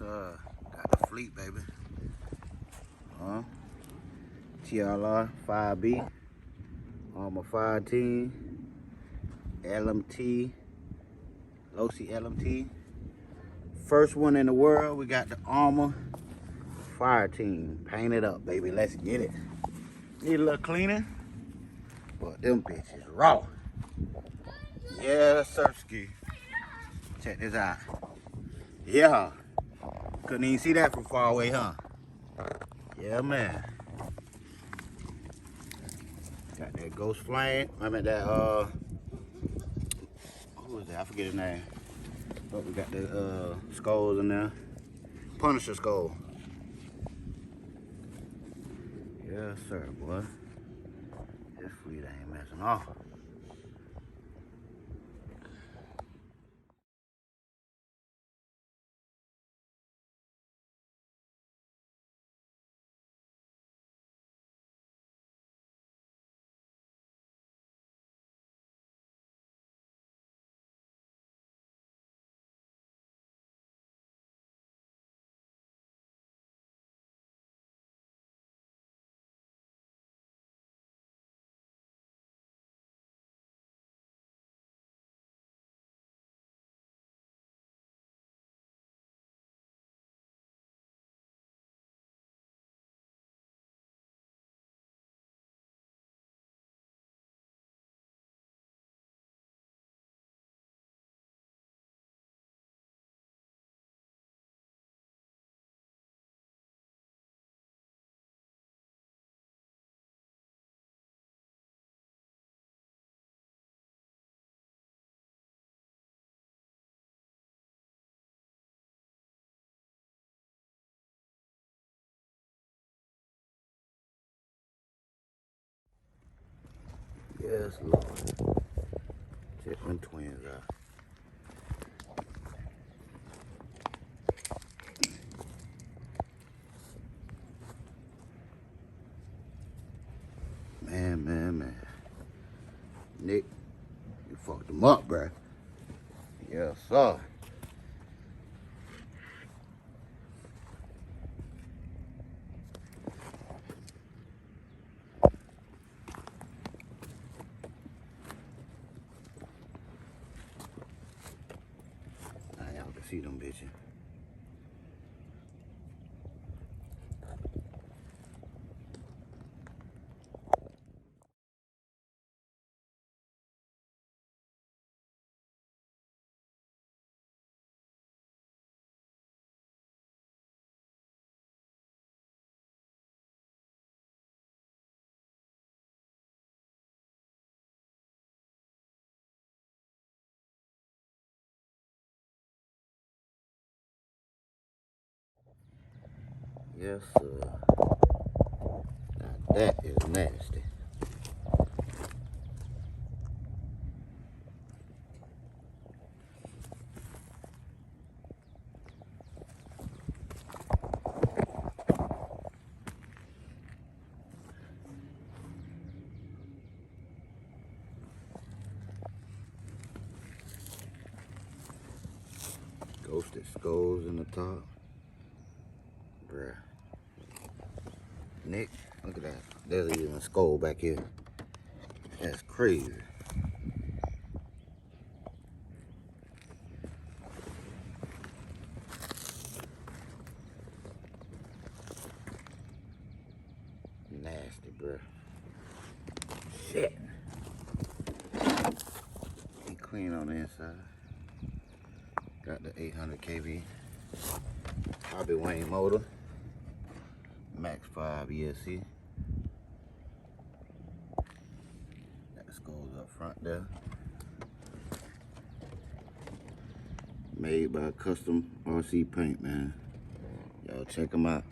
Got the fleet, baby. TLR 5B, Arrma Fireteam, LMT, Losi LMT. First one in the world, we got the Arrma Fireteam. Paint it up, baby. Let's get it. Need a little cleaning, but them bitches raw. Yeah, Sirski. Check this out. Yeah. Couldn't even see that from far away, huh? Yeah, man. Got that ghost flame. I mean that who was that? I forget his name. But we got the skulls in there. Punisher skull. Yes, sir, boy. This fleet ain't messing off. Yes, Lord. Check them twins out. Man. Nick, you fucked them up, bruh. Yes, sir. Now y'all can see them bitches. Yes, sir. Now that is nasty. Ghosted skulls in the top. Bruh. Nick, look at that. There's even a skull back here. That's crazy. Nasty, bruh. Shit. Be clean on the inside. Got the 800 kV Hobby Wayne motor. Max 5 ESC. Got the skulls up front there. Made by Custom RC Paint, man. Y'all check them out.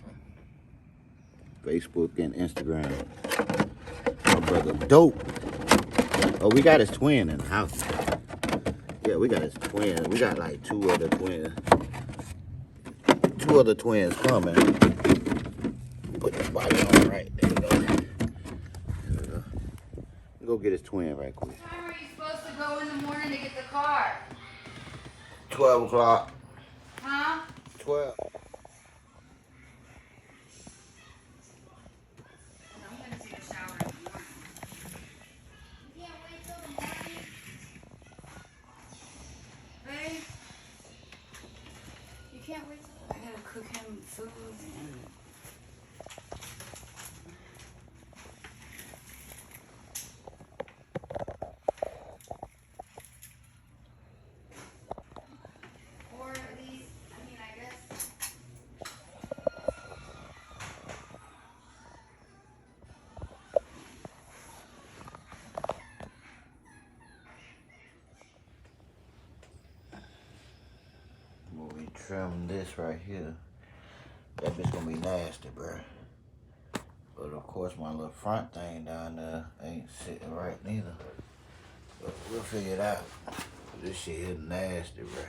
Facebook and Instagram. My brother dope. Oh, we got his twin in the house. Yeah, we got his twin. We got like two other twins. Two other twins coming. Put the body on right. There we go. There we go. Go get his twin right quick. What time are you supposed to go in the morning to get the car? 12 o'clock. Huh? 12. can't wait till I gotta cook him food and or at least, I mean, I guess. When we trim this right here, that bitch gonna be nasty, bruh. But of course, my little front thing down there ain't sitting right neither. But we'll figure it out. This shit is nasty, bruh.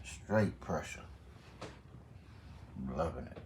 Straight pressure. I'm loving it.